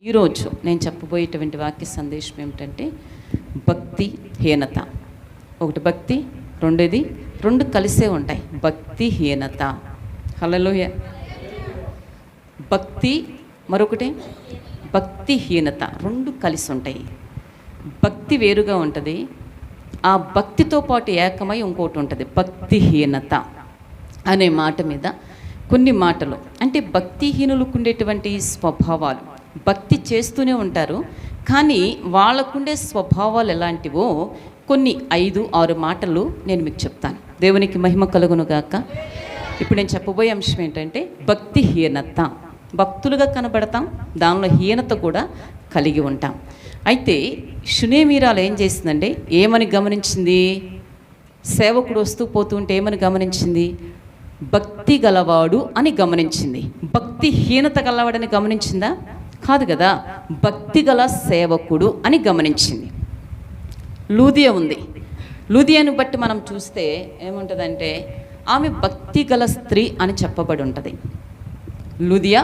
ఈరోజు నేను చెప్పబోయేటువంటి వాక్య సందేశం ఏమిటంటే భక్తి హీనత. ఒకటి భక్తి, రెండోది రెండు కలిసే ఉంటాయి. భక్తి హీనత. హల్లెలూయ. భక్తి మరొకటి భక్తి హీనత, రెండు కలిసి ఉంటాయి. భక్తి వేరుగా ఉంటుంది, ఆ భక్తితో పాటు ఏకమై ఇంకోటి ఉంటుంది భక్తిహీనత అనే మాట మీద కొన్ని మాటలు. అంటే భక్తిహీనులకు ఉండేటువంటి స్వభావాలు, భక్తి చేస్తూనే ఉంటారు కానీ వాళ్ళకుండే స్వభావాలు ఎలాంటివో కొన్ని 5-6 మాటలు నేను మీకు చెప్తాను. దేవునికి మహిమ కలుగును గాక. ఇప్పుడు నేను చెప్పబోయే అంశం ఏంటంటే భక్తిహీనత. భక్తులుగా కనబడతాం, దానిలో హీనత కూడా కలిగి ఉంటాం. అయితే షునేమీరాలు ఏం చేసిందంటే ఏమని గమనించింది? సేవకుడు వస్తూ పోతూ ఉంటే ఏమని గమనించింది? భక్తి గలవాడు అని గమనించింది. భక్తిహీనత గలవాడని గమనించిందా? కాదు కదా, భక్తి గల సేవకుడు అని గమనించింది. లూదియా ఉంది. లూదియాను బట్టి మనం చూస్తే ఏముంటుందంటే ఆమె భక్తి గల స్త్రీ అని చెప్పబడి ఉంటుంది. లూదియా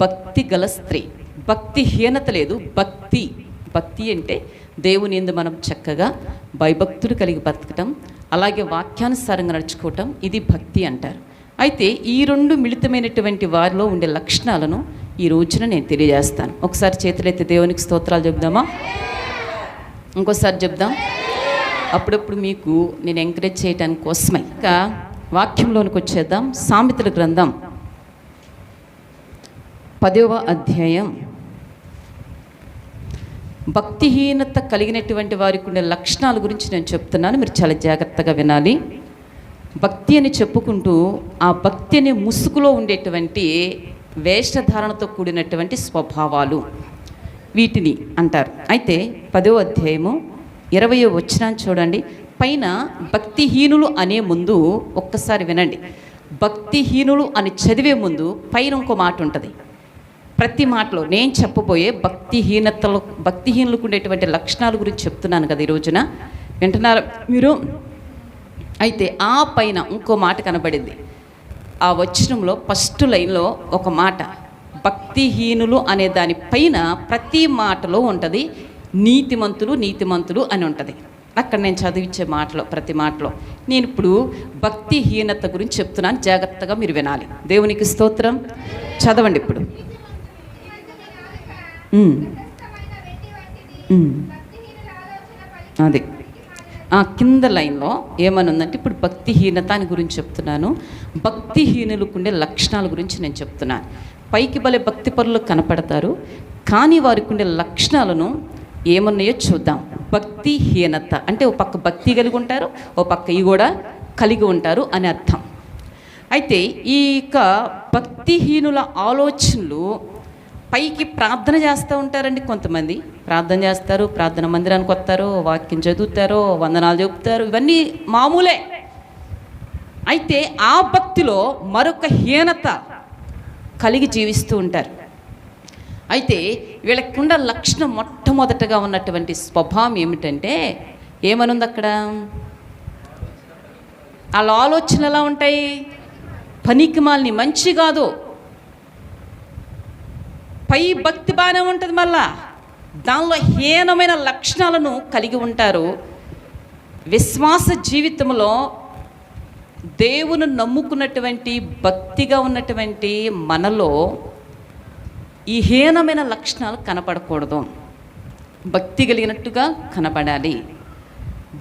భక్తి గల స్త్రీ, భక్తిహీనత లేదు. భక్తి అంటే దేవుని యందు మనం చక్కగా భయభక్తులు కలిగి బతకటం, అలాగే వాక్యానుసారంగా నడుచుకోవటం, ఇది భక్తి అంటారు. అయితే ఈ రెండు మిళితమైనటువంటి వారిలో ఉండే లక్షణాలను ఈ రోజున నేను తెలియజేస్తాను. ఒకసారి చేతులైతే దేవునికి స్తోత్రాలు చెప్దామా? ఇంకోసారి చెప్దాం. అప్పుడప్పుడు మీకు నేను ఎంకరేజ్ చేయడానికి కోసమే. ఇంకా వాక్యంలోనికి వచ్చేద్దాం. సామెతల గ్రంథం 10వ అధ్యాయం. భక్తిహీనత కలిగినటువంటి వారికి ఉండే లక్షణాల గురించి నేను చెప్తున్నాను, మీరు చాలా జాగ్రత్తగా వినాలి. భక్తి అని చెప్పుకుంటూ ఆ భక్తి అనే ముసుగులో ఉండేటువంటి వేషధారణతో కూడినటువంటి స్వభావాలు, వీటిని అంటారు. అయితే 10వ అధ్యాయము 20వ వచనాన్ని చూడండి. పైన భక్తిహీనులు అనే ముందు ఒక్కసారి వినండి. భక్తిహీనులు అని చదివే ముందు పైన ఇంకో మాట ఉంటుంది. ప్రతి మాటలో నేను చెప్పబోయే భక్తిహీనులకు ఉండేటువంటి లక్షణాల గురించి చెప్తున్నాను కదా ఈ రోజున. వింటున్నారు మీరు? అయితే ఆ పైన ఇంకో మాట కనబడింది. ఆ వచనంలో ఫస్ట్ లైన్లో ఒక మాట, భక్తిహీనులు అనే దాని పైన ప్రతి మాటలో ఉంటుంది నీతిమంతులు అని ఉంటుంది. అక్కడ నేను చదివించే మాటలో ప్రతి మాటలో నేను ఇప్పుడు భక్తిహీనత గురించి చెప్తున్నాను, జాగ్రత్తగా మీరు వినాలి. దేవునికి స్తోత్రం. చదవండి ఇప్పుడు. అది ఆ కింద లైన్లో ఏమనుందంటే ఇప్పుడు భక్తిహీనత అని గురించి చెప్తున్నాను. భక్తిహీనులకు ఉండే లక్షణాల గురించి నేను చెప్తున్నాను. పైకి భలే భక్తి పరులు కనపడతారు కానీ వారికి ఉండే లక్షణాలను ఏమన్నాయో చూద్దాం. భక్తిహీనత అంటే ఓ పక్క భక్తి కలిగి ఉంటారు, ఓ పక్క ఇవి కూడా కలిగి ఉంటారు అని అర్థం. అయితే ఈ భక్తిహీనుల ఆలోచనలు, పైకి ప్రార్థన చేస్తూ ఉంటారండి. కొంతమంది ప్రార్థన చేస్తారు, ప్రార్థన మందిరానికి వస్తారు, వాక్యం చదువుతారు, వందనాలు చెబుతారు, ఇవన్నీ మామూలే. అయితే ఆ భక్తిలో మరొక హీనత కలిగి జీవిస్తూ ఉంటారు. అయితే వీళ్ళకుండా లక్షణం మొట్టమొదటగా ఉన్నటువంటి స్వభావం ఏమిటంటే ఏమనుంది అక్కడ? వాళ్ళ ఆలోచనలు ఎలా ఉంటాయి? పనికిమాలిని, మంచి కాదు. పై భక్తి బాగానే ఉంటుంది, మళ్ళా దానిలో హీనమైన లక్షణాలను కలిగి ఉంటారు. విశ్వాస జీవితంలో దేవుని నమ్ముకున్నటువంటి భక్తిగా ఉన్నటువంటి మనలో ఈ హీనమైన లక్షణాలు కనపడకూడదు, భక్తి కలిగినట్టుగా కనపడాలి.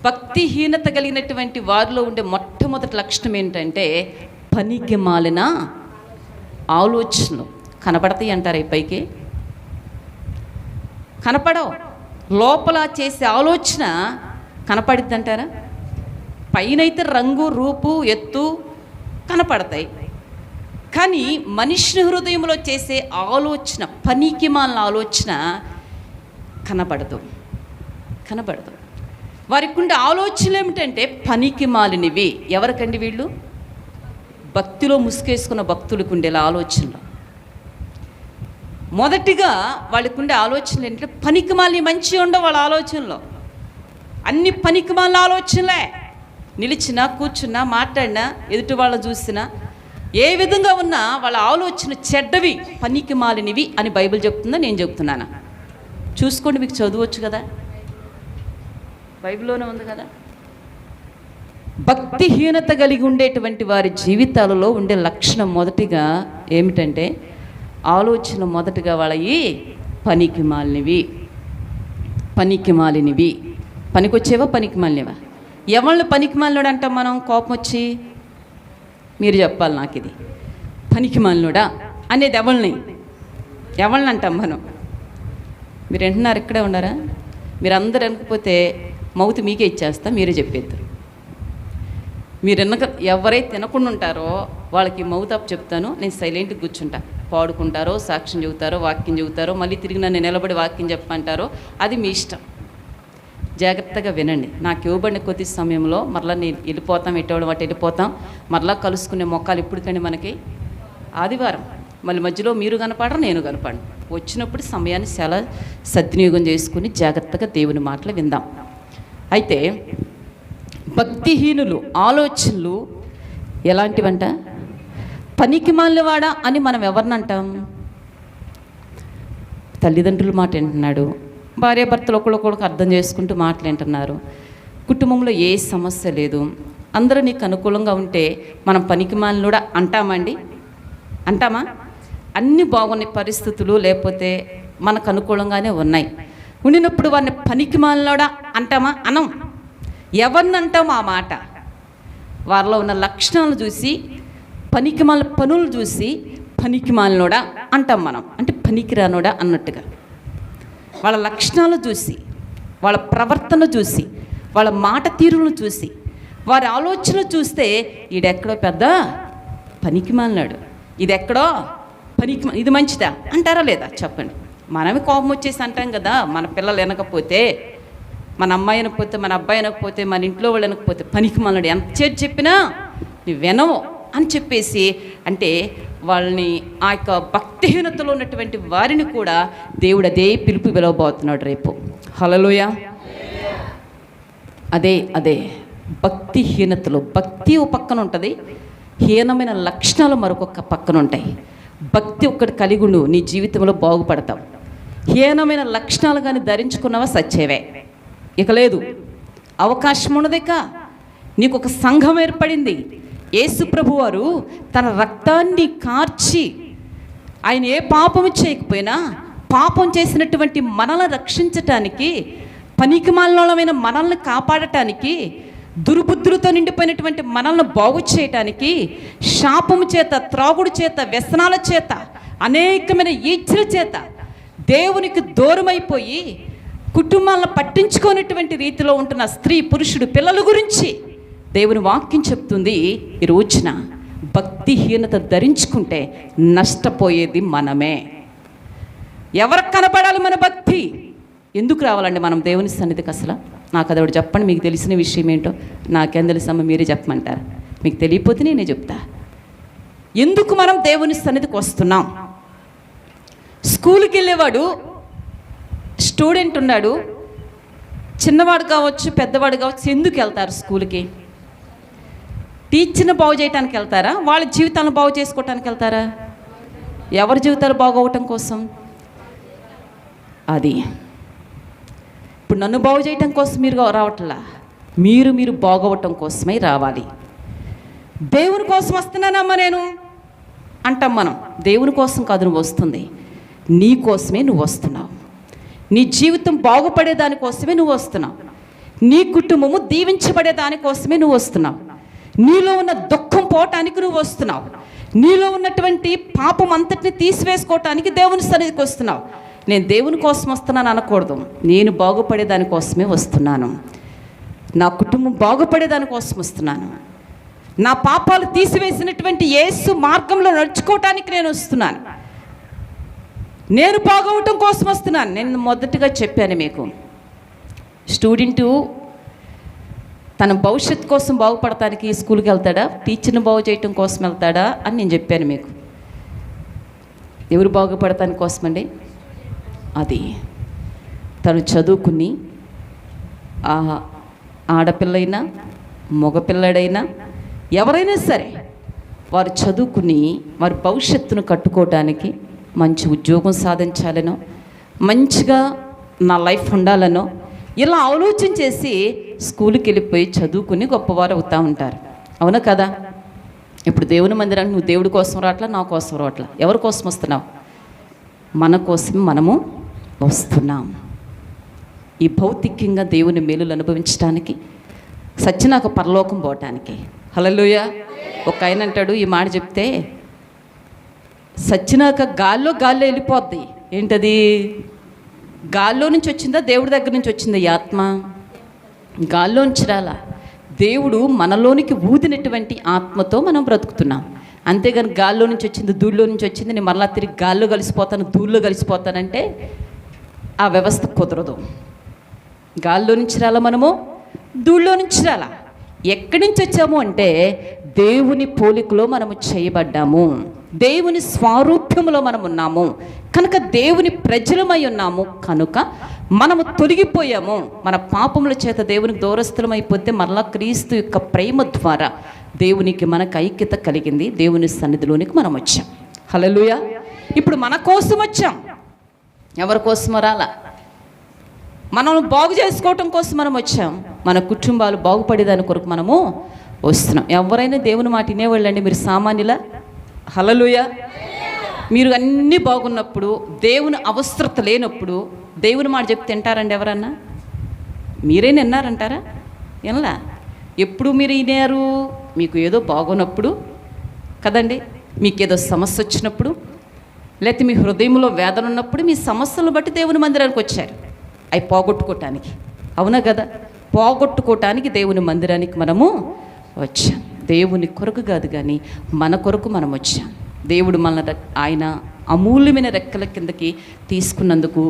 భక్తిహీనత కలిగినటువంటి వారిలో ఉండే మొట్టమొదటి లక్షణం ఏంటంటే పనికి మాలిన ఆలోచనలు కనపడతాయి అంటారు. ఈ పైకి కనపడవు, లోపల చేసే ఆలోచన కనపడిద్ది అంటారా? పైనైతే రంగు, రూపు, ఎత్తు కనపడతాయి కానీ మనిషి హృదయంలో చేసే ఆలోచన, పనికి మాలిన ఆలోచన కనపడదు. వారికి ఉండే ఆలోచనలు ఏమిటంటే పనికి మాలినవి. ఎవరికండి? వీళ్ళు భక్తిలో ముసుగేసుకున్న భక్తులకు ఉండే ఆలోచనలు. మొదటిగా వాళ్ళకు ఉండే ఆలోచనలు ఏంటంటే పనికిమాలిన, మంచి ఉండవు వాళ్ళ ఆలోచనలో. అన్ని పనికిమాలిన ఆలోచనలే. నిలిచినా, కూర్చున్నా, మాట్లాడినా, ఎదుటి వాళ్ళ చూసినా ఏ విధంగా ఉన్నా వాళ్ళ ఆలోచన చెడ్డవి, పనికి మాలినవి అని బైబిల్ చెప్తుందా, నేను చెప్తున్నానా? చూసుకోండి, మీకు చదవచ్చు కదా, బైబిల్లోనే ఉంది కదా. భక్తిహీనత కలిగి ఉండేటువంటి వారి జీవితాలలో ఉండే లక్షణం మొదటిగా ఏమిటంటే, ఆలోచన మొదటిగా వాళ్ళవి పనికి మాలినవి. పనికి మాలినవి, పనికొచ్చేవా పనికి మాలినవా? ఎవరిని పనికి మాలినోడు అంటాం మనం? కోపం వచ్చి మీరు చెప్పాలి నాకు, ఇది పనికి మాలినోడా అనేది ఎవరిని అంటాం మనం? మీరు వింటున్నారు, ఇక్కడే ఉన్నారా? మీరు అందరు అనకపోతే మౌత్ మీకే ఇచ్చేస్తా, మీరే చెప్పేద్దరు. మీరు ఎవరైతే తినకుండా ఉంటారో వాళ్ళకి మౌత్ అప్ చెప్తాను, నేను సైలెంట్గా కూర్చుంటా. పాడుకుంటారో, సాక్ష్యం చెబుతారో, వాక్యం చెబుతారో, మళ్ళీ తిరిగి నన్ను నిలబడి వాక్యం చెప్పంటారో, అది మీ ఇష్టం. జాగ్రత్తగా వినండి. నాకు ఇవ్వబడిన కొద్ది సమయంలో మరలా నేను వెళ్ళిపోతాం, ఎట్టవడం అటు వెళ్ళిపోతాం. మరలా కలుసుకునే మొక్కలు ఇప్పటికండి మనకి ఆదివారం. మళ్ళీ మధ్యలో మీరు కనపడరు, నేను కనపడను. వచ్చినప్పుడు సమయాన్ని చాలా సద్వినియోగం చేసుకుని జాగ్రత్తగా దేవుని మాటలు విందాం. అయితే భక్తిహీనులు ఆలోచనలు ఎలాంటివంట? పనికి మాలినవాడా అని మనం ఎవరిని అంటాం? తల్లిదండ్రుల మాట వింటున్నాడు, భార్యాభర్తలు ఒకళ్ళొకళ్ళకి అర్థం చేసుకుంటూ మాటలు వింటున్నారు, కుటుంబంలో ఏ సమస్య లేదు, అందరూ నీకు అనుకూలంగా ఉంటే మనం పనికి మాలినోడా అంటామండి? అంటామా? అన్నీ బాగున్నాయి పరిస్థితులు, లేకపోతే మనకు అనుకూలంగానే ఉన్నాయి, ఉండినప్పుడు వారిని పనికి మాలినోడా అంటామా? అనం. ఎవరిని అంటాం ఆ మాట? వారిలో ఉన్న లక్షణాలు చూసి, పనికి మాలిన పనులు చూసి పనికి మాలినోడా అంటాం మనం. అంటే పనికి రానోడా అన్నట్టుగా. వాళ్ళ లక్షణాలు చూసి, వాళ్ళ ప్రవర్తన చూసి, వాళ్ళ మాట తీరును చూసి, వారి ఆలోచనలు చూస్తే ఈడెక్కడో పెద్ద పనికి మాలినాడు, ఇది ఎక్కడో పనికి, ఇది మంచిదా అంటారా లేదా? చెప్పండి. మనమే కోపం వచ్చేసి అంటాం కదా. మన పిల్లలు వినకపోతే, మన అమ్మాయి వినకపోతే, మన అబ్బాయి వినకపోతే, మన ఇంట్లో వాళ్ళు వినకపోతే పనికి మాలినాడు, ఎంత చేతి చెప్పినా నువ్వు వినవు అని చెప్పేసి, అంటే వాళ్ళని ఆ యొక్క భక్తిహీనతలో ఉన్నటువంటి వారిని కూడా దేవుడు అదే పిలుపు పిలవబోతున్నాడు రేపు. హల్లెలూయా. అదే భక్తిహీనతలో, భక్తి ఒక పక్కన ఉంటుంది, హీనమైన లక్షణాలు మరొక పక్కన ఉంటాయి. భక్తి ఒక్కటి కలిగి ఉండు, నీ జీవితంలో బాగుపడతావు. హీనమైన లక్షణాలు కానీ ధరించుకున్నావా సచ్చేవే, ఇక లేదు, అవకాశం ఉన్నదిక. నీకు ఒక సంఘం ఏర్పడింది. యేసు ప్రభు వారు తన రక్తాన్ని కార్చి, ఆయన ఏ పాపము చేయకపోయినా పాపం చేసినటువంటి మనల్ని రక్షించటానికి, పనికిమాలినమైన మనల్ని కాపాడటానికి, దుర్బుద్ధులతో నిండిపోయినటువంటి మనల్ని బాగు చేయటానికి, శాపము చేత, త్రాగుడు చేత, వ్యసనాల చేత, అనేకమైన ఈచ్ఛల చేత దేవునికి దూరమైపోయి కుటుంబాలను పట్టించుకోనటువంటి రీతిలో ఉంటున్న స్త్రీ, పురుషుడు, పిల్లల గురించి దేవుని వాక్యం చెప్తుంది. ఈ రోజున భక్తిహీనత ధరించుకుంటే నష్టపోయేది మనమే. ఎవరికి కనపడాలి మన భక్తి? ఎందుకు రావాలండి మనం దేవుని సన్నిధికి? అసలు నాకు అది ఒకటి చెప్పండి, మీకు తెలిసిన విషయం ఏంటో. నాకేం తెలుసమ్మా, మీరే చెప్పమంటారు. మీకు తెలియకపోతే నేనే చెప్తా. ఎందుకు మనం దేవుని సన్నిధికి వస్తున్నాం? స్కూల్కి వెళ్ళేవాడు, స్టూడెంట్ ఉన్నాడు, చిన్నవాడు కావచ్చు, పెద్దవాడు కావచ్చు, ఎందుకు వెళ్తారు స్కూల్కి? టీచర్ని బాగు చేయడానికి వెళ్తారా? వాళ్ళ జీవితాలను బాగు చేసుకోవటానికి వెళ్తారా? ఎవరి జీవితాలు బాగోవటం కోసం? అది ఇప్పుడు నన్ను బాగు చేయటం కోసం మీరు రావట్లా, మీరు బాగోవటం కోసమే రావాలి. దేవుని కోసం వస్తున్నానమ్మా నేను అంటాం మనం. దేవుని కోసం కాదు నువ్వు వస్తుంది, నీ కోసమే నువ్వు వస్తున్నావు. నీ జీవితం బాగుపడే దానికోసమే నువ్వు వస్తున్నావు. నీ కుటుంబము దీవించబడే దానికోసమే నువ్వు వస్తున్నావు. నీలో ఉన్న దుఃఖం పోవటానికి నువ్వు వస్తున్నావు. నీలో ఉన్నటువంటి పాపం అంతటిని తీసివేసుకోవటానికి దేవుని సన్నిధికి వస్తున్నావు. నేను దేవుని కోసం వస్తున్నాను అనకూడదు, నేను బాగుపడే దానికోసమే వస్తున్నాను. నా కుటుంబం బాగుపడే దానికోసం వస్తున్నాను. నా పాపాలు తీసివేసినటువంటి యేసు మార్గంలో నడుచుకోవటానికి నేను వస్తున్నాను. నేను బాగవటం కోసం వస్తున్నాను. నేను మొదటగా చెప్పాను మీకు, స్టూడెంటు తన భవిష్యత్తు కోసం బాగుపడటానికి స్కూల్కి వెళ్తాడా, టీచర్ని బాగు చేయటం కోసం వెళ్తాడా అని నేను చెప్పాను మీకు. ఎవరు బాగుపడటానికి కోసం అండి? అది తను చదువుకుని, ఆడపిల్లైనా మగపిల్లడైనా ఎవరైనా సరే వారు చదువుకుని వారి భవిష్యత్తును కట్టుకోవడానికి, మంచి ఉద్యోగం సాధించాలనో, మంచిగా నా లైఫ్ ఉండాలనో ఇలా ఆలోచన చేసి స్కూల్కి వెళ్ళిపోయి చదువుకుని గొప్పవారు అవుతూ ఉంటారు. అవునా కదా? ఇప్పుడు దేవుని మందిరానికి నువ్వు దేవుడి కోసం రావట్లా, నా కోసం రావట్లా. ఎవరి కోసం వస్తున్నావు? మన కోసం మనము వస్తున్నాం. ఈ భౌతికంగా దేవుని మేలులు అనుభవించడానికి, సచ్చినాక పరలోకం పోవటానికి. హల్లెలూయా. ఒక ఆయన అంటాడు, ఈ మాట చెప్తే సచ్చినాక గాల్లో వెళ్ళిపోద్ది. ఏంటది? గాల్లో నుంచి వచ్చిందా, దేవుడి దగ్గర నుంచి వచ్చిందా ఈ ఆత్మ? గాల్లో నుంచి రాలా. దేవుడు మనలోనికి ఊదినటువంటి ఆత్మతో మనం బ్రతుకుతున్నాం. అంతేగాని గాల్లో నుంచి వచ్చింది, ధూళిలో నుంచి వచ్చింది, నేను మరలా తిరిగి గాల్లో కలిసిపోతాను, ధూళిలో కలిసిపోతానంటే ఆ వ్యవస్థ కుదరదు. గాల్లో నుంచి రాలా, మనము ధూళిలో నుంచి రాలా. ఎక్కడి నుంచి వచ్చాము అంటే దేవుని పోలికలో మనము చేయబడ్డాము, దేవుని స్వారూప్యములో మనం ఉన్నాము కనుక, దేవుని ప్రజలమై ఉన్నాము కనుక మనము తొలగిపోయాము. మన పాపముల చేత దేవునికి దూరస్థులమైపోతే మరలా క్రీస్తు యొక్క ప్రేమ ద్వారా దేవునికి మనకు ఐక్యత కలిగింది. దేవుని సన్నిధిలోనికి మనం వచ్చాం. హల్లెలూయా. ఇప్పుడు మన కోసం వచ్చాం, ఎవరి కోసమో రాలా. మనం బాగు చేసుకోవటం కోసం మనం వచ్చాం. మన కుటుంబాలు బాగుపడేదాని కొరకు మనము వస్తున్నాం. ఎవరైనా దేవుని మాట వినేవాళ్ళండి, మీరు సామాన్యులా? హల్లెలూయా. మీరు అన్నీ బాగున్నప్పుడు, దేవుని అవసరత లేనప్పుడు దేవుని మాట చెప్తే తింటారండి ఎవరన్నా? మీరైనా విన్నారంటారా? వినలా. ఎప్పుడు మీరు వినారు? మీకు ఏదో బాగున్నప్పుడు కదండి, మీకేదో సమస్య వచ్చినప్పుడు, లేకపోతే మీ హృదయంలో వేదన ఉన్నప్పుడు, మీ సమస్యలను బట్టి దేవుని మందిరానికి వచ్చారు, అవి పోగొట్టుకోవటానికి. అవునా కదా? పోగొట్టుకోవటానికి దేవుని మందిరానికి మనము వచ్చాం. దేవుని కొరకు కాదు కానీ మన కొరకు మనం వచ్చాం. దేవుడు మన ఆయన అమూల్యమైన రెక్కల కిందకి తీసుకున్నందుకు,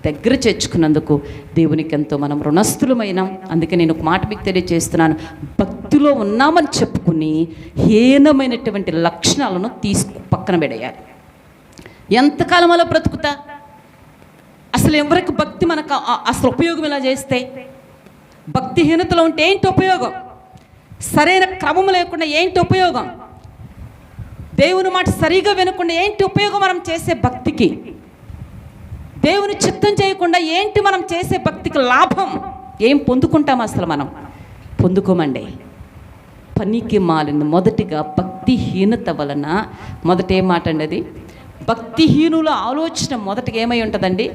దగ్గర చేర్చుకున్నందుకు దేవునికి ఎంతో మనం రుణస్థులమైనాం. అందుకే నేను ఒక మాట మీకు తెలియజేస్తున్నాను, భక్తిలో ఉన్నామని చెప్పుకుని హీనమైనటువంటి లక్షణాలను పక్కన పెడేయాలి. ఎంతకాలం అలా బ్రతుకుతా? అసలు ఎవరికి భక్తి మనకు అసలు ఉపయోగం ఇలా చేస్తే? భక్తిహీనతలో ఉంటే ఏంటి ఉపయోగం? సరైన క్రమం లేకుండా ఏంటి ఉపయోగం? దేవుని మాట సరిగా వినకుండా ఏంటి ఉపయోగం? మనం చేసే భక్తికి దేవుని చిత్తం చేయకుండా ఏంటి మనం చేసే భక్తికి లాభం? ఏం పొందుకుంటాం? అసలు మనం పొందుకోమండి. పనికి మాలిన మొదటిగా భక్తిహీనత వలన, మొదట ఏం మాట అండి అది? భక్తిహీనుల ఆలోచన మొదటిగా ఏమై ఉంటుందండి?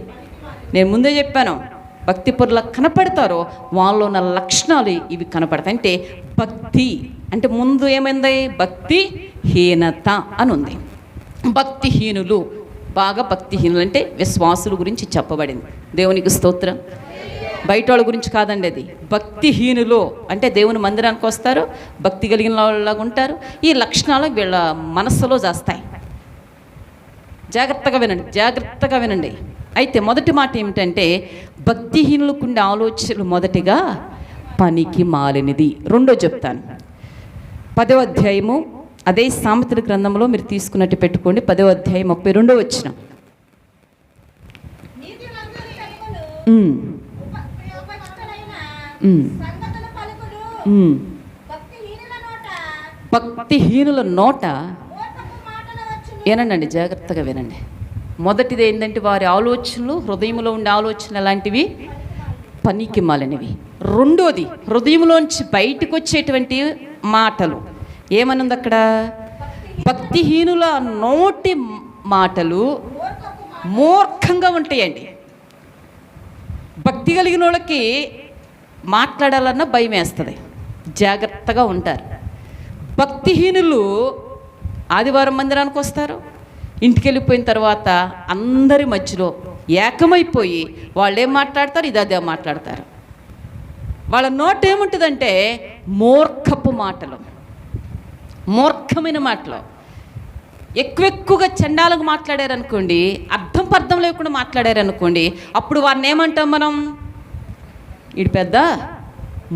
నేను ముందే చెప్పాను, భక్తి పరుల కనపడతారో వాళ్ళలో ఉన్న లక్షణాలు ఇవి కనపడతాయి. అంటే భక్తి అంటే ముందు ఏమైంది? భక్తిహీనత అని ఉంది. భక్తిహీనులు, బాగా భక్తిహీనులు అంటే విశ్వాసుల గురించి చెప్పబడింది. దేవునికి స్తోత్రం. బయట వాళ్ళ గురించి కాదండి అది. భక్తిహీనులు అంటే దేవుని మందిరానికి వస్తారు, భక్తి కలిగిన వాళ్ళలాగా ఉంటారు. ఈ లక్షణాలు వీళ్ళ మనస్సులో చేస్తాయి. జాగ్రత్తగా వినండి, జాగ్రత్తగా వినండి. అయితే మొదటి మాట ఏమిటంటే, భక్తిహీనులకు ఉండే ఆలోచనలు మొదటిగా పనికి మాలినది. రెండో చెప్తాను, 10వ అధ్యాయము, అదే సామెతల గ్రంథంలో మీరు తీసుకున్నట్టు పెట్టుకోండి, 10వ అధ్యాయం 32వ వచనం. భక్తిహీనుల నోట ఏనండి, జాగ్రత్తగా వినండి. మొదటిది ఏంటంటే వారి ఆలోచనలు, హృదయంలో ఉండే ఆలోచనలు ఎలాంటివి? పనికి మాలినవి. రెండోది హృదయంలోంచి బయటకు వచ్చేటువంటి మాటలు. ఏమనుంది అక్కడ? భక్తిహీనుల నోటి మాటలు మూర్ఖంగా ఉంటాయండి. భక్తి కలిగిన వాళ్ళకి మాట్లాడాలన్నా భయం వేస్తుంది, జాగ్రత్తగా ఉంటారు. భక్తిహీనులు ఆదివారం మందిరానికి వస్తారు, ఇంటికి వెళ్ళిపోయిన తర్వాత అందరి మధ్యలో ఏకమైపోయి వాళ్ళు ఏం మాట్లాడతారు, ఇది అదే మాట్లాడతారు. వాళ్ళ నోట ఏముంటుందంటే మూర్ఖపు మాటలు, మూర్ఖమైన మాటలు. ఎక్కువగా చండాలకు మాట్లాడారనుకోండి, అర్థం పర్థం లేకుండా మాట్లాడారనుకోండి, అప్పుడు వారిని ఏమంటాం మనం? వీడు పెద్ద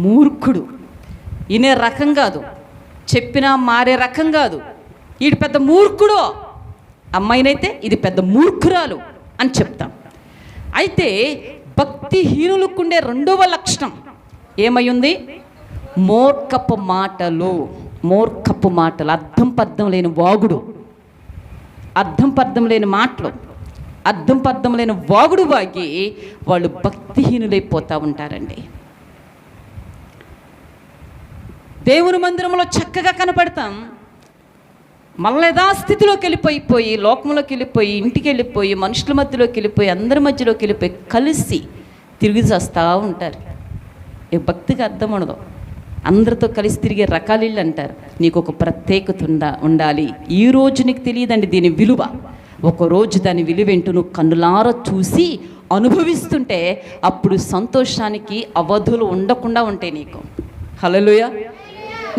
మూర్ఖుడు, ఈయన రకం కాదు, చెప్పినా మారే రకం కాదు, వీడు పెద్ద మూర్ఖుడు, అమ్మాయినైతే ఇది పెద్ద మూర్ఖురాలు అని చెప్తాం. అయితే భక్తిహీనులకుండే రెండవ లక్షణం ఏమై ఉంది? మూర్ఖపు మాటలు. మూర్ఖపు మాటలు, అర్థం పర్థం లేని వాగుడు, అర్థం పర్థం లేని మాటలు, అర్థం పర్థం లేని వాగుడు వాగి వాళ్ళు భక్తిహీనులైపోతూ ఉంటారండి. దేవుని మందిరంలో చక్కగా కనపడతాం, మళ్ళీ యథాస్థితిలోకి వెళ్ళిపోయి లోకంలోకి వెళ్ళిపోయి ఇంటికి వెళ్ళిపోయి మనుషుల మధ్యలోకి వెళ్ళిపోయి అందరి మధ్యలోకి వెళ్ళిపోయి కలిసి తిరిగి చేస్తూ ఉంటారు. ఈ భక్తికి అర్థం ఉండదు. అందరితో కలిసి తిరిగే రకాలిళ్ళు అంటారు. నీకు ఒక ప్రత్యేకత ఉండాలి. ఈ రోజు నీకు తెలియదండి దీని విలువ. ఒకరోజు దాని విలువేంటో నువ్వు కన్నులార చూసి అనుభవిస్తుంటే అప్పుడు సంతోషానికి అవధులు ఉండకుండా ఉంటాయి నీకు. హల్లెలూయా.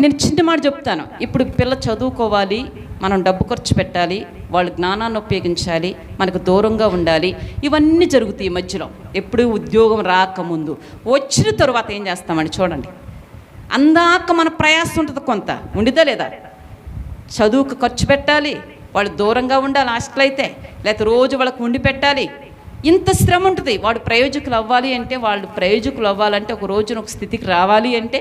నేను చిన్న మాట చెప్తాను. ఇప్పుడు పిల్ల చదువుకోవాలి, మనం డబ్బు ఖర్చు పెట్టాలి, వాళ్ళు జ్ఞానాన్ని ఉపయోగించాలి, మనకు దూరంగా ఉండాలి, ఇవన్నీ జరుగుతాయి ఈ మధ్యలో. ఎప్పుడు ఉద్యోగం రాకముందు, వచ్చిన తర్వాత ఏం చేస్తామండి చూడండి. అందాక మన ప్రయాసం ఉంటుంది, కొంత ఉండిదా లేదా? చదువుకు ఖర్చు పెట్టాలి, వాళ్ళు దూరంగా ఉండాలి హాస్టల్ అయితే, లేకపోతే రోజు వాళ్ళకు ఉండి పెట్టాలి, ఇంత శ్రమ ఉంటుంది. వాడు ప్రయోజకులు అవ్వాలి అంటే, వాళ్ళు ప్రయోజకులు అవ్వాలంటే, ఒక రోజున ఒక స్థితికి రావాలి అంటే,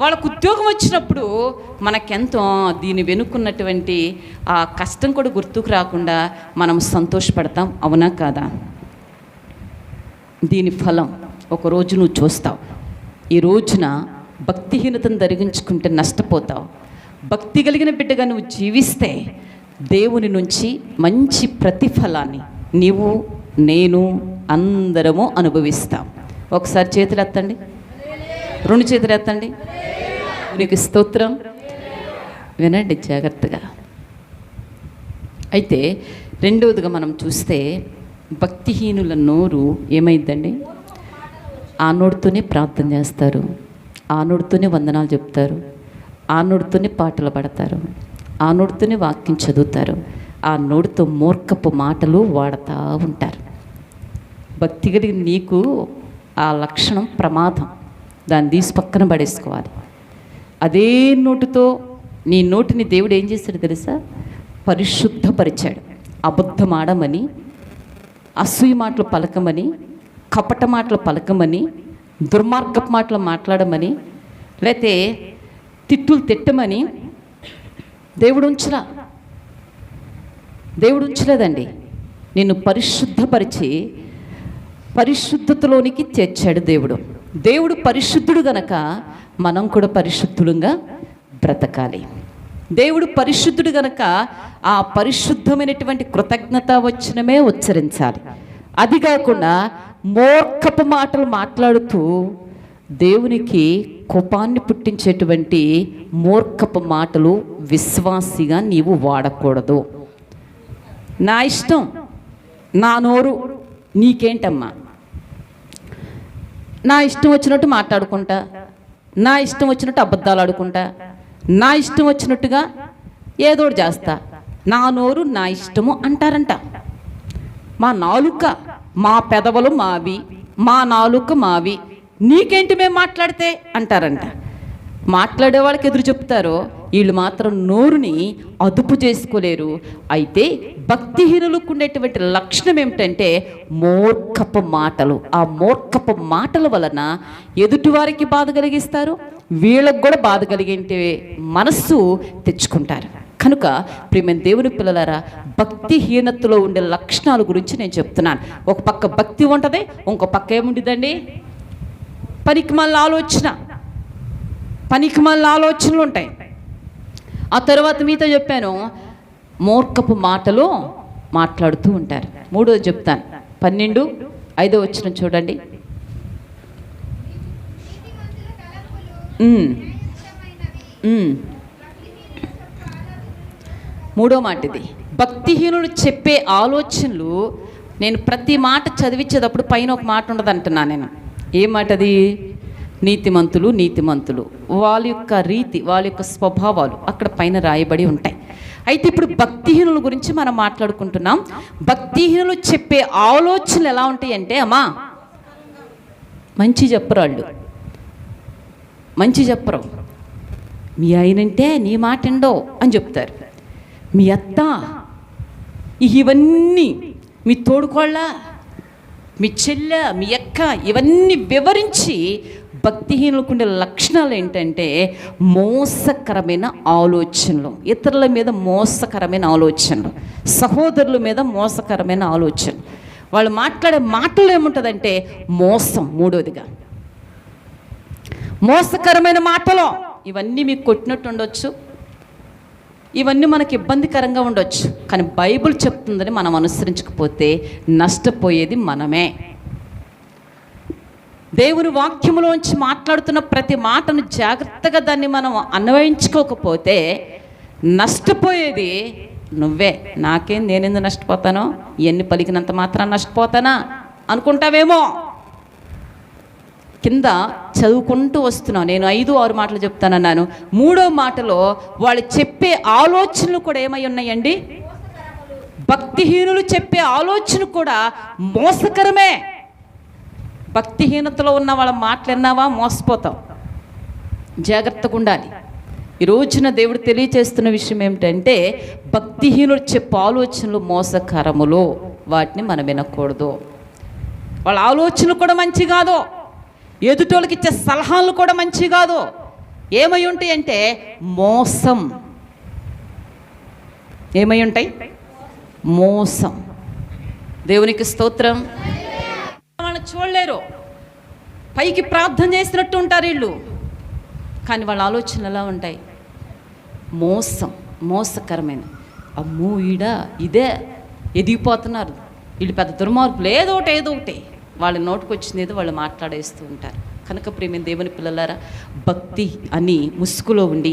వాళ్ళకు ఉద్యోగం వచ్చినప్పుడు మనకెంతో దీని వెనుకున్నటువంటి ఆ కష్టం కూడా గుర్తుకు రాకుండా మనం సంతోషపడతాం. అవునా కాదా? దీని ఫలం ఒకరోజు నువ్వు చూస్తావు. ఈ రోజున భక్తిహీనతను ధరించుకుంటే నష్టపోతావు. భక్తి కలిగిన బిడ్డగా నువ్వు జీవిస్తే దేవుని నుంచి మంచి ప్రతిఫలాన్ని నీవు నేను అందరము అనుభవిస్తాం. ఒకసారి చేతులు ఎత్తండి, రెండు చేతులు ఎత్తండి. నీకు స్తోత్రం. వినండి జాగ్రత్తగా. అయితే రెండవదిగా మనం చూస్తే భక్తిహీనుల నోరు ఏమైందండి? ఆ నోటితోనే ప్రార్థన చేస్తారు, ఆ నోటితోనే వందనాలు చెప్తారు, ఆ నోటితోనే పాటలు పాడతారు, ఆ నోటితోనే వాక్యం చదువుతారు, ఆ నోటితో మూర్ఖపు మాటలు వాడుతూ ఉంటారు. భక్తి కలిగిన నీకు ఆ లక్షణం ప్రమాదం. దాన్ని తీసి పక్కన పడేసుకోవాలి. అదే నోటితో నీ నోటిని దేవుడు ఏం చేశాడు తెలుసా? పరిశుద్ధపరిచాడు. అబద్ధం ఆడమని, అసూయ మాటలు పలకమని, కపట మాటలు పలకమని, దుర్మార్గపు మాటలు మాట్లాడమని, లేతే తిట్టులు తిట్టమని దేవుడు ఉంచలేదండి. నిన్ను పరిశుద్ధపరిచి పరిశుద్ధతలోనికి చేర్చాడు దేవుడు. దేవుడు పరిశుద్ధుడు గనక మనం కూడా పరిశుద్ధులుగా బ్రతకాలి. దేవుడు పరిశుద్ధుడు గనక ఆ పరిశుద్ధమైనటువంటి కృతజ్ఞత వచనమే ఉచ్చరించాలి. అది కాకుండా మూర్ఖపు మాటలు మాట్లాడుతూ దేవునికి కోపాన్ని పుట్టించేటువంటి మూర్ఖపు మాటలు విశ్వాసిగా నీవు వాడకూడదు. నా ఇష్టం, నా నోరు, నీకేంటమ్మా? నా ఇష్టం వచ్చినట్టు మాట్లాడుకుంటా, నా ఇష్టం వచ్చినట్టు అబద్ధాలు ఆడుకుంటా, నా ఇష్టం వచ్చినట్టుగా ఏదోటి చేస్తా, నా నోరు నా ఇష్టము అంటారంట. మా నాలుక, మా పెదవులు మావి, మా నాలుక మావి, నీకేంటి మేము మాట్లాడితే అంటారంట. మాట్లాడే వాళ్ళకి ఎదురు చెప్తారో వీళ్ళు మాత్రం నోరుని అదుపు చేసుకోలేరు. అయితే భక్తిహీనులకు ఉండేటువంటి లక్షణం ఏమిటంటే మూర్ఖపు మాటలు. ఆ మూర్ఖపు మాటల వలన ఎదుటివారికి బాధ కలిగిస్తారు, వీళ్ళకు కూడా బాధ కలిగే మనస్సు తెచ్చుకుంటారు. కనుక ప్రియమైన దేవుని పిల్లలారా, భక్తిహీనతలో ఉండే లక్షణాల గురించి నేను చెప్తున్నాను. ఒక పక్క భక్తి ఉంటుంది, ఇంకో పక్క ఏముంటుందండి? పనికిమాలిన ఆలోచనలు ఉంటాయి. ఆ తర్వాత మీతో చెప్పాను, మూర్ఖపు మాటలు మాట్లాడుతూ ఉంటారు. మూడోది చెప్తాను, 12:5 చూడండి. మూడో మాట ఇది. భక్తిహీనుడు చెప్పే ఆలోచనలు, నేను ప్రతి మాట చదివించేటప్పుడు పైన ఒక మాట ఉండదు అంటున్నాను నేను. ఏ మాట అది? నీతిమంతులు వాళ్ళ యొక్క రీతి, వాళ్ళ యొక్క స్వభావాలు అక్కడ పైన రాయబడి ఉంటాయి. అయితే ఇప్పుడు భక్తిహీనుల గురించి మనం మాట్లాడుకుంటున్నాం. భక్తిహీనులు చెప్పే ఆలోచనలు ఎలా ఉంటాయి అంటే, అమ్మా మంచి చెప్పరు, వాళ్ళు మంచి చెప్పరు. మీ ఆయనంటే నీ మాట ఎండో అని చెప్తారు. మీ అత్త, ఇవన్నీ మీ తోడుకోళ్ళ, మీ చెల్లె, మీ అక్క, ఇవన్నీ వివరించి భక్తిహీనులకు ఉండే లక్షణాలు ఏంటంటే మోసకరమైన ఆలోచనలు, ఇతరుల మీద మోసకరమైన ఆలోచనలు, సహోదరుల మీద మోసకరమైన ఆలోచనలు. వాళ్ళు మాట్లాడే మాటలు ఏముంటుందంటే మోసం. మూడోదిగా మోసకరమైన మాటలు. ఇవన్నీ మీకు కొట్టినట్టు ఉండొచ్చు, ఇవన్నీ మనకి ఇబ్బందికరంగా ఉండొచ్చు, కానీ బైబిల్ చెప్తుందని మనం అనుసరించకపోతే నష్టపోయేది మనమే. దేవుని వాక్యములోంచి మాట్లాడుతున్న ప్రతి మాటను జాగ్రత్తగా దాన్ని మనం అన్వయించుకోకపోతే నష్టపోయేది నువ్వే. నాకేం, నేనెందుకు నష్టపోతానో, ఇవన్నీ పలికినంత మాత్రాన్ని నష్టపోతానా అనుకుంటావేమో. కింద చదువుకుంటూ వస్తున్నావు, నేను 5-6 మాటలు చెప్తానన్నాను. 3వ మాటలో వాళ్ళు చెప్పే ఆలోచనలు కూడా ఏమై ఉన్నాయండి? భక్తిహీనులు చెప్పే ఆలోచన కూడా మోసకరమే. భక్తిహీనతలో ఉన్న వాళ్ళ మాటలు విన్నావా, మోసపోతావు. జాగ్రత్తగా ఉండాలి. ఈ రోజున దేవుడు తెలియచేస్తున్న విషయం ఏమిటంటే భక్తిహీనులు చెప్పే ఆలోచనలు మోసకరములు, వాటిని మనం వినకూడదు. వాళ్ళ ఆలోచనలు కూడా మంచి కాదు, ఎదుటోళ్ళకి ఇచ్చే సలహాలు కూడా మంచి కాదు. ఏమై ఉంటాయి అంటే మోసం. ఏమై ఉంటాయి? మోసం. దేవునికి స్తోత్రం. వాళ్ళని చూడలేరు, పైకి ప్రార్థన చేసినట్టు ఉంటారు వీళ్ళు, కానీ వాళ్ళ ఆలోచనలు ఎలా ఉంటాయి? మోసం, మోసకరమైన. అమ్మో ఈడ ఇదే ఎదిగిపోతున్నారు, వీళ్ళు పెద్ద దుర్మార్గులు, ఏదో ఒకటి వాళ్ళ నోటికి వచ్చింది ఏదో వాళ్ళు మాట్లాడేస్తూ ఉంటారు. కనుక ప్రేమ దేవుని పిల్లలారా, భక్తి అని ముసుగులో ఉండి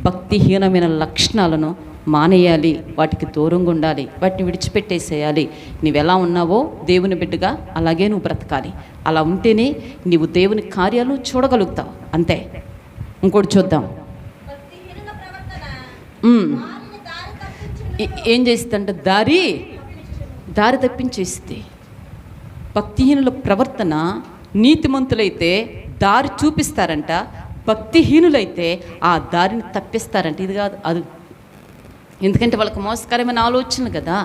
భక్తిహీనమైన లక్షణాలను మానేయాలి, వాటికి దూరంగా ఉండాలి, వాటిని విడిచిపెట్టేసేయాలి. నువ్వు ఎలా ఉన్నావో దేవుని బిడ్డగా అలాగే నువ్వు బ్రతకాలి. అలా ఉంటేనే నీవు దేవుని కార్యాలు చూడగలుగుతావు. అంతే. ఇంకోటి చూద్దాం. ఏం చేస్తుందంటే దారి తప్పించేస్తుంది. భక్తిహీనుల ప్రవర్తన, నీతిమంతులైతే దారి చూపిస్తారంట, భక్తిహీనులైతే ఆ దారిని తప్పిస్తారంట. ఇది కాదు అది. ఎందుకంటే వాళ్ళకి మోసకరమైన ఆలోచనలు కదా,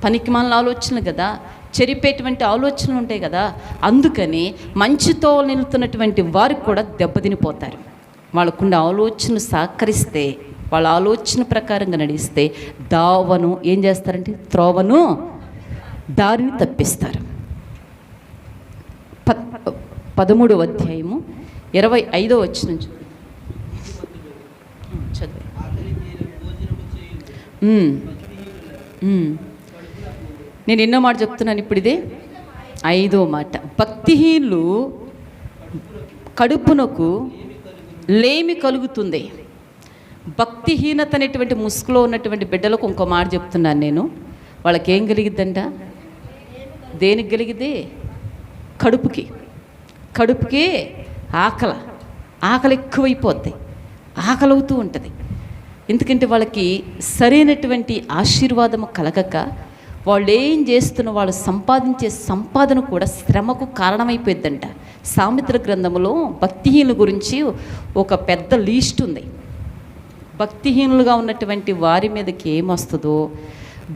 పనికిమాలిన ఆలోచనలు కదా, చెరిపేటువంటి ఆలోచనలు ఉంటాయి కదా. అందుకని మంచితో నిలుతున్నటువంటి వారికి కూడా దెబ్బతినిపోతారు. వాళ్ళకుండా ఆలోచనలు సహకరిస్తే, వాళ్ళ ఆలోచన ప్రకారంగా నడిస్తే దావను ఏం చేస్తారంటే త్రోవను, దారిని తప్పిస్తారు. 13వ అధ్యాయము 25వ వచనం చదివి. నేను ఎన్నో మాట చెప్తున్నాను ఇప్పుడు, ఇదే 5వ మాట. భక్తిహీనులు కడుపునకు లేమి కలుగుతుంది. భక్తిహీనత అనేటువంటి ముసుగులో ఉన్నటువంటి బిడ్డలకు ఇంకో మాట చెప్తున్నాను నేను. వాళ్ళకి ఏం కలిగిద్దంట? దేనికి కలిగిద్ది? కడుపుకి ఆకలి ఎక్కువైపోద్ది, ఆకలి అవుతూ ఉంటుంది. ఎందుకంటే వాళ్ళకి సరైనటువంటి ఆశీర్వాదము కలగక వాళ్ళు ఏం చేస్తున్న, వాళ్ళు సంపాదించే సంపాదన కూడా శ్రమకు కారణమైపోయిద్దంట. సామెతల గ్రంథంలో భక్తిహీనుల గురించి ఒక పెద్ద లిస్ట్ ఉంది. భక్తిహీనులుగా ఉన్నటువంటి వారి మీదకి ఏమొస్తుందో,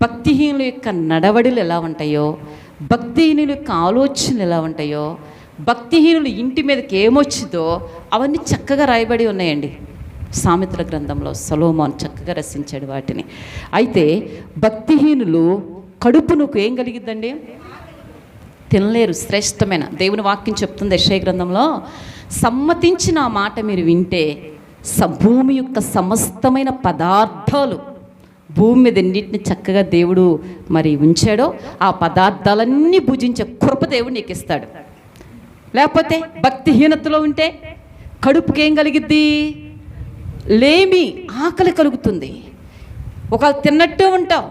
భక్తిహీనుల యొక్క నడవడిలు ఎలా ఉంటాయో, భక్తిహీనుల యొక్క ఆలోచనలు ఎలా ఉంటాయో, భక్తిహీనులు ఇంటి మీదకి ఏమొచ్చిందో అవన్నీ చక్కగా రాయబడి ఉన్నాయండి సామెతల గ్రంథంలో. సొలొమోను చక్కగా రచించాడు వాటిని. అయితే భక్తిహీనులు కడుపునకు ఏం కలిగిద్దండి? తినలేరు. శ్రేష్టమైన దేవుని వాక్యం చెప్తుంది యెషయా గ్రంథంలో, సమ్మతించిన ఆ మాట మీరు వింటే భూమి యొక్క సమస్తమైన పదార్థాలు, భూమి మీద ఎన్నిటిని చక్కగా దేవుడు మరి ఉంచాడో ఆ పదార్థాలన్నీ భుజించే కృప దేవుడు నీకు ఇస్తాడు. లేకపోతే భక్తిహీనతలో ఉంటే కడుపుకి ఏం కలిగిద్ది? లేమి, ఆకలి కలుగుతుంది. ఒకవేళ తిన్నట్టు ఉంటావు,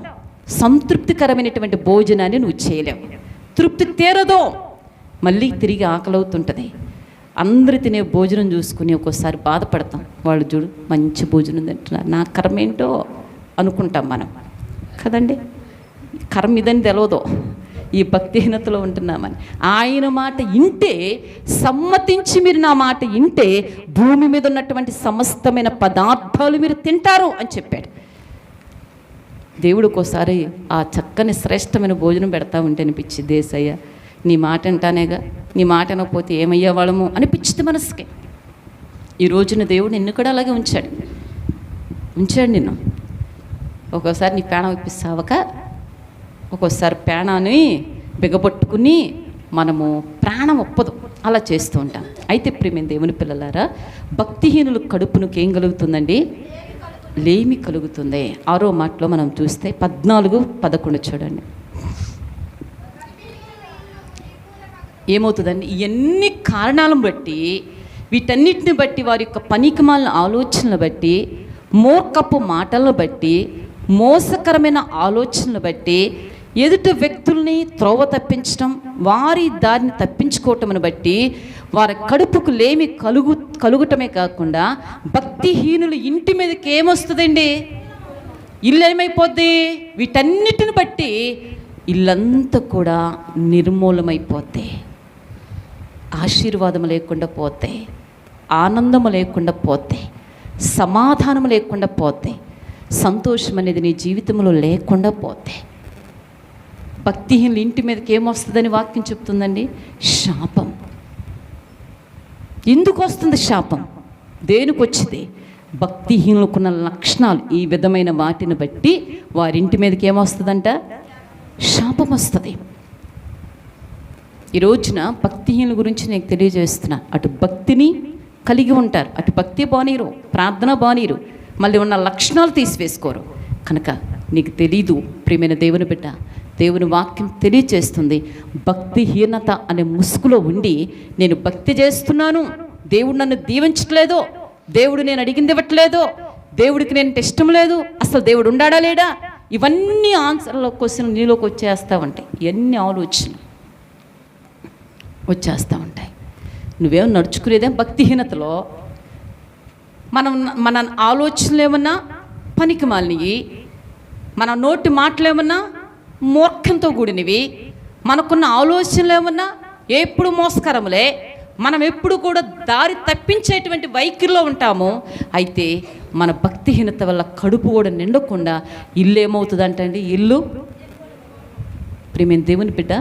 సంతృప్తికరమైనటువంటి భోజనాన్ని నువ్వు చేయలేవు, తృప్తి తీరదో, మళ్ళీ తిరిగి ఆకలి అవుతుంటుంది. అందరు తినే భోజనం చూసుకుని ఒక్కోసారి బాధపడతాం. వాళ్ళు చూడు మంచి భోజనం తింటున్నారు, నా కర్మ ఏంటో అనుకుంటాం మనం కదండి. కర్మ ఇదని తెలియదో ఈ భక్తిహీనతలో ఉంటున్నామని. ఆయన మాట ఇంటే, సమ్మతించి మీరు నా మాట ఇంటే భూమి మీద ఉన్నటువంటి సమస్తమైన పదార్థాలు మీరు తింటారు అని చెప్పాడు దేవుడు. ఒక్కోసారి ఆ చక్కని శ్రేష్టమైన భోజనం పెడతా ఉంటే అనిపించి, దేశయ్య నీ మాట అంటానేగా, నీ మాట అనకపోతే ఏమయ్యేవాళ్ళము అనిపించింది మనసుకి. ఈ రోజున దేవుడు నిన్ను కూడా అలాగే ఉంచాడు నిన్ను. ఒక్కోసారి నీ ప్రాణం ఇప్పిస్తావక, ఒక్కోసారి ప్రాణాన్ని బిగపట్టుకుని మనము ప్రాణం ఒప్పదు, అలా చేస్తూ ఉంటాం. అయితే ప్రియమైన దేవుని పిల్లలారా, భక్తిహీనులు కడుపునికి ఏం కలుగుతుందండి? లేమి కలుగుతుంది. 6వ మాటలో మనం చూస్తే 14-11 చూడండి. ఏమవుతుందండి? ఎన్ని కారణాలను బట్టి, వీటన్నిటిని బట్టి, వారి యొక్క పనికిమాలిన ఆలోచనలు బట్టి, మూర్ఖపు మాటలను బట్టి, మోసకరమైన ఆలోచనలు బట్టి, ఎదుటి వ్యక్తుల్ని త్రోవ తప్పించడం, వారి దారిని తప్పించుకోవటం బట్టి వారి కడుపుకు లేమి కలుగటమే కాకుండా, భక్తిహీనులు ఇంటి మీదకి ఏమొస్తుందండి? ఇల్లు ఏమైపోద్ది? వీటన్నిటిని బట్టి ఇల్లంతా కూడా నిర్మూలమైపోద్ది. ఆశీర్వాదం లేకుండా పోతే, ఆనందము లేకుండా పోతే, సమాధానం లేకుండా పోతే, సంతోషం అనేది నీ జీవితంలో లేకుండా పోతే, భక్తిహీనులు ఇంటి మీదకి ఏమొస్తుందని వాక్యం చెప్తుందండి? శాపం. ఎందుకు వస్తుంది శాపం? దేనికి వచ్చింది? భక్తిహీనులకున్న లక్షణాలు ఈ విధమైన వాటిని బట్టి వారింటి మీదకి ఏమొస్తుందంట? శాపం వస్తుంది. ఈ రోజున భక్తిహీనుల గురించి నేను తెలియజేస్తున్నా. అటు భక్తిని కలిగి ఉంటారు, అటు భక్తి బానీరు, ప్రార్థన బానీరు, మళ్ళీ ఉన్న లక్షణాలు తీసివేసుకోరు. కనుక నీకు తెలీదు ప్రియమైన దేవుని బిడ్డ, దేవుని వాక్యం తెలియచేస్తుంది. భక్తిహీనత అనే ముసుగులో ఉండి నేను భక్తి చేస్తున్నాను, దేవుడు నన్ను దీవించట్లేదో, దేవుడు నేను అడిగింది ఇవ్వట్లేదో, దేవుడికి నేను ఇష్టం లేదు, అసలు దేవుడు ఉండాడా లేడా, ఇవన్నీ ఆన్సర్లో క్వశ్చన్ నీలోకి వచ్చేస్తూ ఉంటాయి. ఎన్ని ఆలోచనలు వచ్చేస్తూ ఉంటాయి. నువ్వేమో నడుచుకునేదే భక్తిహీనతలో. మన ఆలోచనలు ఏమన్నా పనికి మాలినవి, మన నోటి మాటలు ఏమన్నా మూర్ఖంతో కూడినవి, మనకున్న ఆలోచనలు ఏమన్నా ఎప్పుడు మోసకరములే, మనం ఎప్పుడు కూడా దారి తప్పించేటువంటి వైఖరిలో ఉంటాము. అయితే మన భక్తిహీనత వల్ల కడుపు కూడా నిండకుండా ఇల్లు ఏమవుతుందంటండి? ఇల్లు, ప్రియమైన దేవుని బిడ్డ,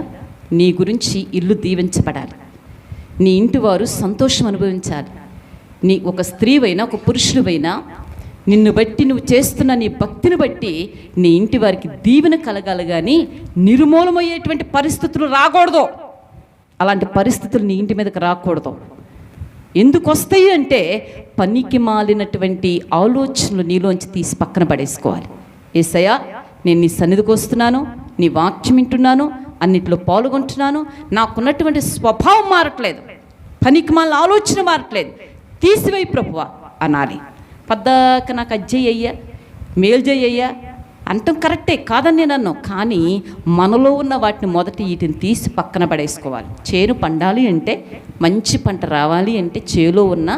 నీ గురించి ఇల్లు దీవించబడాలి, నీ ఇంటి వారు సంతోషం అనుభవించాలి. నీ ఒక స్త్రీవైనా ఒక పురుషుడివైనా నిన్ను బట్టి, నువ్వు చేస్తున్న నీ భక్తిని బట్టి నీ ఇంటి వారికి దీవెన కలగాలి, కానీ నిర్మూలమయ్యేటువంటి పరిస్థితులు రాకూడదు. అలాంటి పరిస్థితులు నీ ఇంటి మీదకి రాకూడదు. ఎందుకు వస్తాయి అంటే, పనికి మాలినటువంటి ఆలోచనలు నీలోంచి తీసి పక్కన పడేసుకోవాలి. యేసయ్యా, నేను నీ సన్నిధికి వస్తున్నాను, నీ వాక్యం వింటున్నాను, అన్నిట్లో పాల్గొంటున్నాను, నాకున్నటువంటి స్వభావం మారట్లేదు, పనికి మాలిన ఆలోచన మారట్లేదు, తీసివేయి ప్రభువా అనాలి. పద్దాక నాకు అజ్జయ్యయ్యా, మేలు చెయ్యయ్యా అంటాం కరెక్టే, కాదని నేను అన్నాను. కానీ మనలో ఉన్న వాటిని మొదటి వీటిని తీసి పక్కన పడేసుకోవాలి. చేను పండాలి అంటే, మంచి పంట రావాలి అంటే, చేలో ఉన్న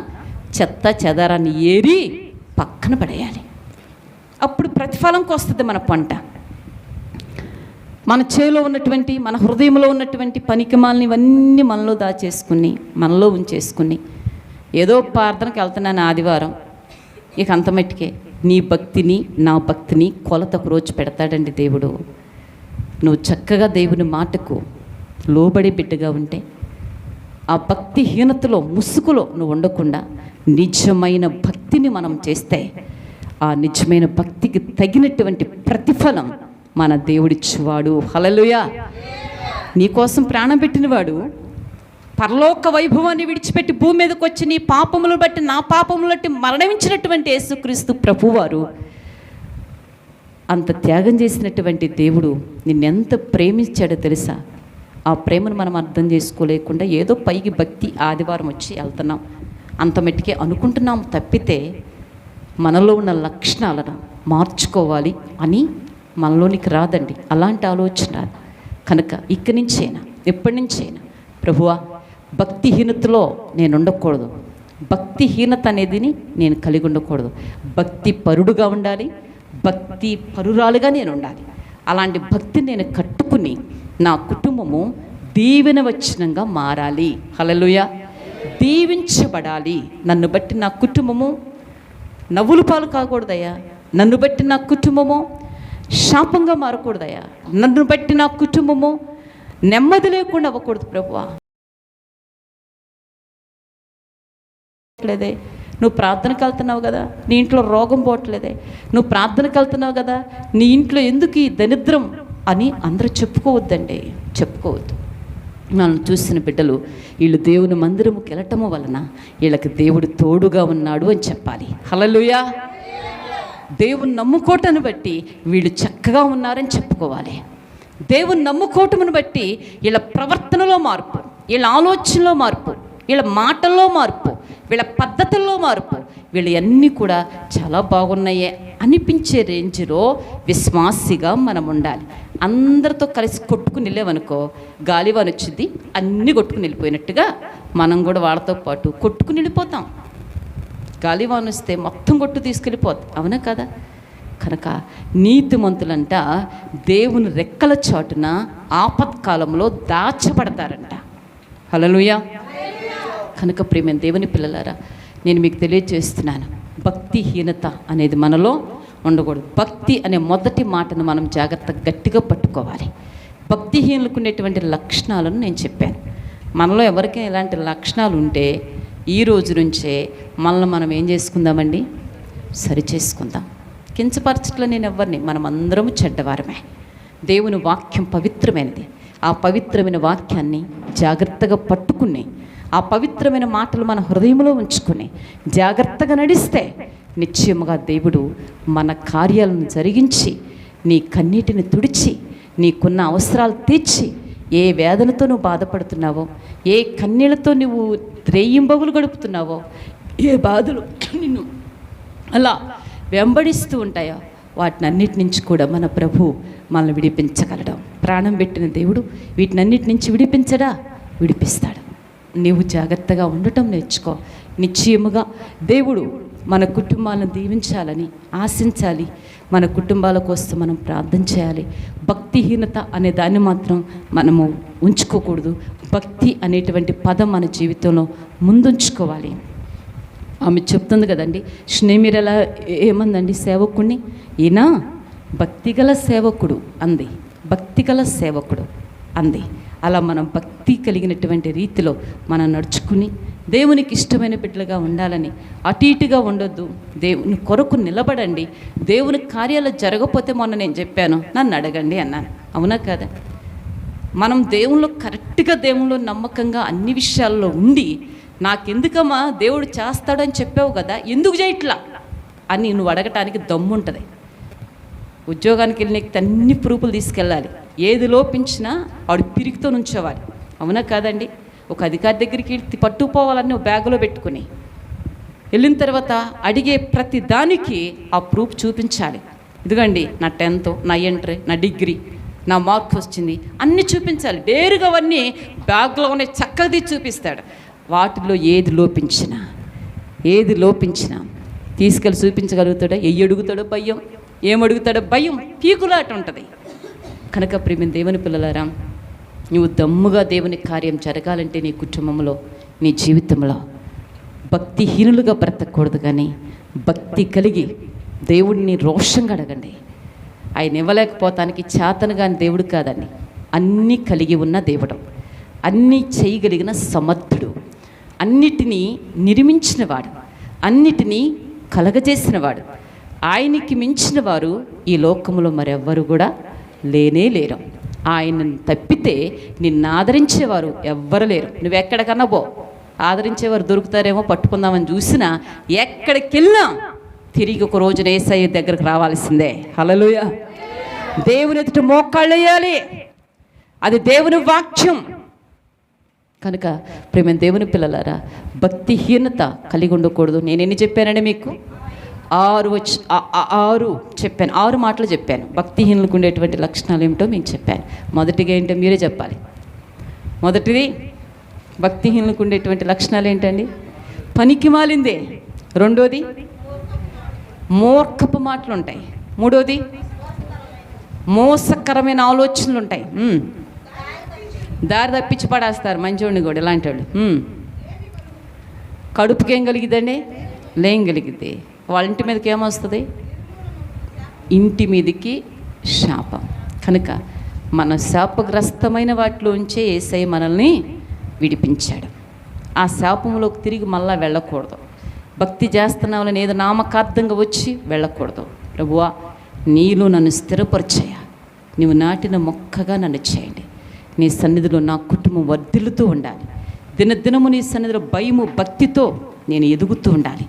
చెత్త చెదారాన్ని ఏరి పక్కన పడేయాలి. అప్పుడు ప్రతిఫలంకి వస్తుంది మన పంట. మన చేలో ఉన్నటువంటి, మన హృదయంలో ఉన్నటువంటి పనికిమాలని ఇవన్నీ మనలో దాచేసుకుని, మనలో ఉంచేసుకుని, ఏదో ప్రార్థనకి వెళ్తున్నాను ఆదివారం, ఇక అంత మట్టికే నీ భక్తిని, నా భక్తిని కొలతకు రోజు పెడతాడండి దేవుడు. నువ్వు చక్కగా దేవుని మాటకు లోబడి బిడ్డగా ఉంటే, ఆ భక్తిహీనతలో ముసుగులో నువ్వు ఉండకుండా నిజమైన భక్తిని మనం చేస్తే, ఆ నిజమైన భక్తికి తగినటువంటి ప్రతిఫలం మన దేవుడిచ్చేవాడు. హల్లెలూయా. నీకోసం ప్రాణం పెట్టినవాడు, పరలోక వైభవాన్ని విడిచిపెట్టి భూమి మీదకి వచ్చి నీ పాపములను బట్టి, నా పాపములను బట్టి మరణించినటువంటి యేసుక్రీస్తు ప్రభువారు, అంత త్యాగం చేసినటువంటి దేవుడు నిన్నెంత ప్రేమించాడో తెలుసా? ఆ ప్రేమను మనం అర్థం చేసుకోలేకుండా ఏదో పైకి భక్తి ఆదివారం వచ్చి వెళ్తున్నాం, అంత మట్టికే అనుకుంటున్నాం తప్పితే, మనలో ఉన్న లక్షణాలను మార్చుకోవాలి అని మనలోనికి రాదండి. అలాంటి ఆలోచన రాదు. కనుక ఇక్కడి నుంచైనా, ఎప్పటి నుంచైనా, ప్రభువా, భక్తిహీనతలో నేను ఉండకూడదు, భక్తిహీనత అనేది నేను కలిగి ఉండకూడదు, భక్తి పరుడుగా ఉండాలి, భక్తి పరురాలుగా నేను ఉండాలి. అలాంటి భక్తిని నేను కట్టుకుని నా కుటుంబము దీవెనవచనంగా మారాలి. హల్లెలూయా. దీవించబడాలి. నన్ను బట్టి నా కుటుంబము నవ్వుల పాలు కాకూడదయ్యా, నన్ను బట్టి నా కుటుంబము శాపంగా మారకూడదయ్యా, నన్ను బట్టి నా కుటుంబము నెమ్మది లేకుండా అవ్వకూడదు ప్రభువా. లేదే నువ్వు ప్రార్థనకు వెళ్తున్నావు కదా, నీ ఇంట్లో రోగం పోవట్లేదే, నువ్వు ప్రార్థనకు వెళ్తున్నావు కదా, నీ ఇంట్లో ఎందుకు ఈ దరిద్రం అని అందరూ చెప్పుకోవద్దండి, చెప్పుకోవద్దు. మనం చూసిన బిడ్డలు వీళ్ళు దేవుని మందిరముకి వెళ్ళటము వలన వీళ్ళకి దేవుడు తోడుగా ఉన్నాడు అని చెప్పాలి. హల్లెలూయా. దేవుని నమ్ముకోవటాన్ని బట్టి వీళ్ళు చక్కగా ఉన్నారని చెప్పుకోవాలి. దేవుని నమ్ముకోవటమును బట్టి వీళ్ళ ప్రవర్తనలో మార్పు, వీళ్ళ ఆలోచనలో మార్పు, వీళ్ళ మాటల్లో మార్పు, వీళ్ళ పద్ధతుల్లో మార్పు, వీళ్ళు అన్నీ కూడా చాలా బాగున్నాయే అనిపించే రేంజ్లో విశ్వాసిగా మనం ఉండాలి. అందరితో కలిసి కొట్టుకుని వెళ్ళామనుకో, గాలివాన వచ్చింది అన్నీ కొట్టుకుని వెళ్ళిపోయినట్టుగా మనం కూడా వాళ్ళతో పాటు కొట్టుకుని వెళ్ళిపోతాం. గాలివాన వస్తే మొత్తం కొట్టు తీసుకెళ్ళిపోతుంది, అవునా కదా? కనుక నీతిమంతులంట దేవుని రెక్కల చాటున ఆపత్కాలంలో దాచబడతారంట. హల్లెలూయా. కనుక ప్రియమైన దేవుని పిల్లలారా, నేను మీకు తెలియజేస్తున్నాను, భక్తిహీనత అనేది మనలో ఉండకూడదు. భక్తి అనే మొదటి మాటను మనం జాగ్రత్తగా గట్టిగా పట్టుకోవాలి. భక్తిహీనులకు ఉండేటువంటి లక్షణాలను నేను చెప్పాను. మనలో ఎవరికైనా ఇలాంటి లక్షణాలు ఉంటే ఈ రోజు నుంచే మనల్ని మనం ఏం చేసుకుందామండి, సరి చేసుకుందాం. కించపరచట్లో నేను ఎవరిని, మనం అందరము చెడ్డవారమే. దేవుని వాక్యం పవిత్రమైనది. ఆ పవిత్రమైన వాక్యాన్ని జాగ్రత్తగా పట్టుకుని, ఆ పవిత్రమైన మాటలు మన హృదయంలో ఉంచుకొని జాగ్రత్తగా నడిస్తే నిశ్చయముగా దేవుడు మన కార్యాలను జరిగించి, నీ కన్నీటిని తుడిచి, నీకున్న అవసరాలు తీర్చి, ఏ వేదనతో నువ్వు బాధపడుతున్నావో, ఏ కన్నీళ్లతో నువ్వు రేయింబగులు గడుపుతున్నావో, ఏ బాధలు నిన్ను అలా వెంబడిస్తూ ఉంటాయో, వాటినన్నిటి నుంచి కూడా మన ప్రభు మనల్ని విడిపించగలడం. ప్రాణం పెట్టిన దేవుడు వీటినన్నిటి నుంచి విడిపించడా, విడిపిస్తాడు. నీవు జాగ్రత్తగా ఉండటం నేర్చుకో. నిశ్చయముగా దేవుడు మన కుటుంబాలను దీవించాలని ఆశించాలి. మన కుటుంబాల కోసం మనం ప్రార్థన చేయాలి. భక్తిహీనత అనే దాన్ని మాత్రం మనము ఉంచుకోకూడదు. భక్తి అనేటువంటి పదం మన జీవితంలో ముందుంచుకోవాలి. ఆమె చెప్తుంది కదండి, మీరు ఎలా ఏమందండి సేవకుడిని, ఈయన భక్తిగల సేవకుడు అంది, భక్తిగల సేవకుడు అంది. అలా మనం భక్తి కలిగినటువంటి రీతిలో మనం నడుచుకుని దేవునికి ఇష్టమైన బిడ్డలుగా ఉండాలని, అటు ఇటుగా ఉండొద్దు, దేవుని కొరకు నిలబడండి. దేవుని కార్యాలు జరగకపోతే మొన్న నేను చెప్పాను, నన్ను అడగండి అన్నాను, అవునా కదా? మనం దేవుళ్ళు కరెక్ట్గా, దేవుళ్ళు నమ్మకంగా అన్ని విషయాల్లో ఉండి, నాకెందుకమ్మా దేవుడు చేస్తాడని చెప్పావు కదా, ఎందుకు చేయట్లా అని నువ్వు అడగటానికి దమ్ముంటుంది. ఉద్యోగానికి వెళ్ళి నీకు అన్ని ప్రూఫ్లు తీసుకెళ్ళాలి. ఏది లోపించినా ఆవిడ పిరికితో నుంచోవాలి, అవునా కాదండి? ఒక అధికారి దగ్గరికి పట్టుకుపోవాలని నువ్వు బ్యాగులో పెట్టుకుని వెళ్ళిన తర్వాత అడిగే ప్రతి దానికి ఆ ప్రూఫ్ చూపించాలి. ఇదిగండి నా 10th, నా ఎంట్రీ, నా డిగ్రీ, నా మార్క్స్ వచ్చింది అన్నీ చూపించాలి. డేరుగా అవన్నీ బ్యాగ్లోనే చక్కగా చూపిస్తాడు. వాటిలో ఏది లోపించినా తీసుకెళ్ళి చూపించగలుగుతాడో, అడుగుతాడో భయం, ఏమడుగుతాడో భయం, పీకులాట ఉంటుంది. కనుక ప్రియమైన దేవుని పిల్లలారా, నువ్వు దమ్ముగా దేవుని కార్యం జరగాలంటే నీ కుటుంబంలో, నీ జీవితంలో భక్తిహీనులుగా బ్రతకూడదు, కానీ భక్తి కలిగి దేవుడిని రోషంగా అడగండి. ఆయన ఇవ్వలేకపోతానికి చేతను కాని దేవుడు కాదండి, అన్నీ కలిగి ఉన్న దేవుడు, అన్నీ చేయగలిగిన సమర్థుడు, అన్నిటినీ నిర్మించినవాడు, అన్నిటినీ కలగజేసినవాడు. ఆయనకి మించిన వారు ఈ లోకంలో మరెవ్వరు కూడా లేనే లేరు. ఆయనను తప్పితే నిన్ను ఆదరించేవారు ఎవ్వరు లేరు. నువ్వు ఎక్కడికన్నా పో, ఆదరించేవారు దొరుకుతారేమో పట్టుకుందామని చూసినా ఎక్కడికి వెళ్ళినా తిరిగి ఒక రోజున యేసయ్య దగ్గరకు రావాల్సిందే. హల్లెలూయా. దేవుని ఎదుట మోకాళ్ళు వేయాలి, అది దేవుని వాక్యం. కనుక ప్రేమ దేవుని పిల్లలారా, భక్తిహీనత కలిగి ఉండకూడదు. నేను ఎన్ని చెప్పానండి మీకు? 6 చెప్పాను, 6 మాటలు చెప్పాను. భక్తిహీనులకు ఉండేటువంటి లక్షణాలు ఏమిటో మీకు చెప్పాను. మొదటిగా ఏంటో మీరే చెప్పాలి. మొదటిది భక్తిహీనులకు ఉండేటువంటి లక్షణాలు ఏంటండి? పనికి మాలిందే. రెండోది మూర్ఖపు మాటలు ఉంటాయి. మూడోది మోసకరమైన ఆలోచనలు ఉంటాయి. దారి తప్పించి పడేస్తారు మంచోడిని కూడా ఇలాంటి వాళ్ళు. కడుపుకి ఏం కలిగిద్దండి? లేం కలిగిద్ది. వాళ్ళ ఇంటి మీదకి ఏమొస్తుంది? ఇంటి మీదకి శాపం. కనుక మన శాపగ్రస్తమైన వాటిలోంచే యేసయ్య మనల్ని విడిపించాడు. ఆ శాపంలోకి తిరిగి మళ్ళా వెళ్ళకూడదు. భక్తి చేస్తున్నామని ఏదో నామకార్థంగా వచ్చి వెళ్ళకూడదు. ప్రభువా, నీలో నన్ను స్థిరపరిచయ్యా, నీవు నాటిన మొక్కగా నన్ను చేయండి. నీ సన్నిధిలో నా కుటుంబం వర్ధిల్లుతూ ఉండాలి. దినదినము నీ సన్నిధిలో భయము భక్తితో నేను ఎదుగుతూ ఉండాలి.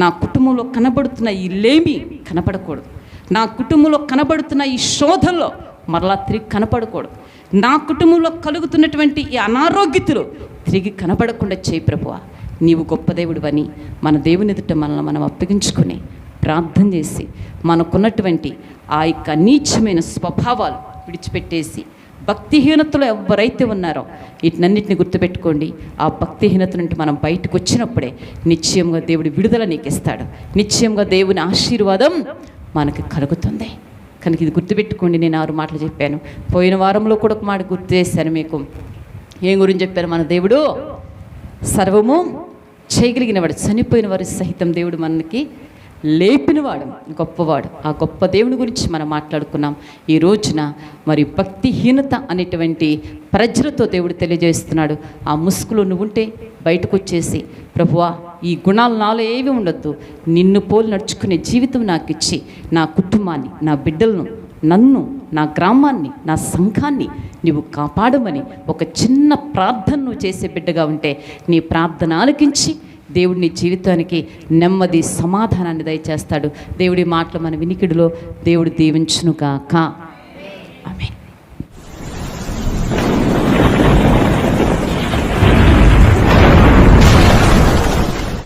నా కుటుంబంలో కనబడుతున్న ఈ లేమి కనపడకూడదు. నా కుటుంబంలో కనబడుతున్న ఈ శోధనలో మరలా తిరిగి కనపడకూడదు. నా కుటుంబంలో కలుగుతున్నటువంటి ఈ అనారోగ్యతలు తిరిగి కనపడకుండా చేయి ప్రభువా. నీవు గొప్ప దేవుడివని మన దేవుని ఎదుట మనల్ని మనం అప్పగించుకుని ప్రార్థన చేసి మనకున్నటువంటి ఆ యొక్క నీచమైన స్వభావాలు విడిచిపెట్టేసి భక్తిహీనతలో ఎవరైతే ఉన్నారో వీటినన్నిటిని గుర్తుపెట్టుకోండి. ఆ భక్తిహీనత నుండి మనం బయటకు వచ్చినప్పుడే నిశ్చయంగా దేవుడి విడుదల నీకు ఇస్తాడు. నిశ్చయంగా దేవుని ఆశీర్వాదం మనకు కలుగుతుంది. కనుక ఇది గుర్తుపెట్టుకోండి. నేను 6 మాటలు చెప్పాను. పోయిన వారంలో కూడా ఒక మాట గుర్తు చేశాను మీకు. ఏం గురించి చెప్పాను? మన దేవుడు సర్వము చేయగలిగినవాడు. చనిపోయిన వారి సహితం దేవుడు మనకి లేపినవాడు, గొప్పవాడు. ఆ గొప్ప దేవుని గురించి మనం మాట్లాడుకున్నాం. ఈ రోజున మరి భక్తిహీనత అనేటువంటి ప్రజలతో దేవుడు తెలియజేస్తున్నాడు. ఆ ముసుగులో నువ్వు ఉంటే బయటకు వచ్చేసి, ప్రభువా, ఈ గుణాలు నాలో ఏవి ఉండొద్దు, నిన్ను పోలి నడుచుకునే జీవితం నాకు ఇచ్చి నా కుటుంబాన్ని, నా బిడ్డలను, నన్ను, నా గ్రామాన్ని, నా సంఘాన్ని నీవు కాపాడమని ఒక చిన్న ప్రార్థన నువ్వు చేసే బిడ్డగా ఉంటే నీ ప్రార్థన ఆలకించి దేవుడి నీ జీవితానికి నెమ్మది సమాధానాన్ని దయచేస్తాడు. దేవుడి మాటలు మన వినికిడిలో దేవుడు దీవించునుగాక. ఆమేన్.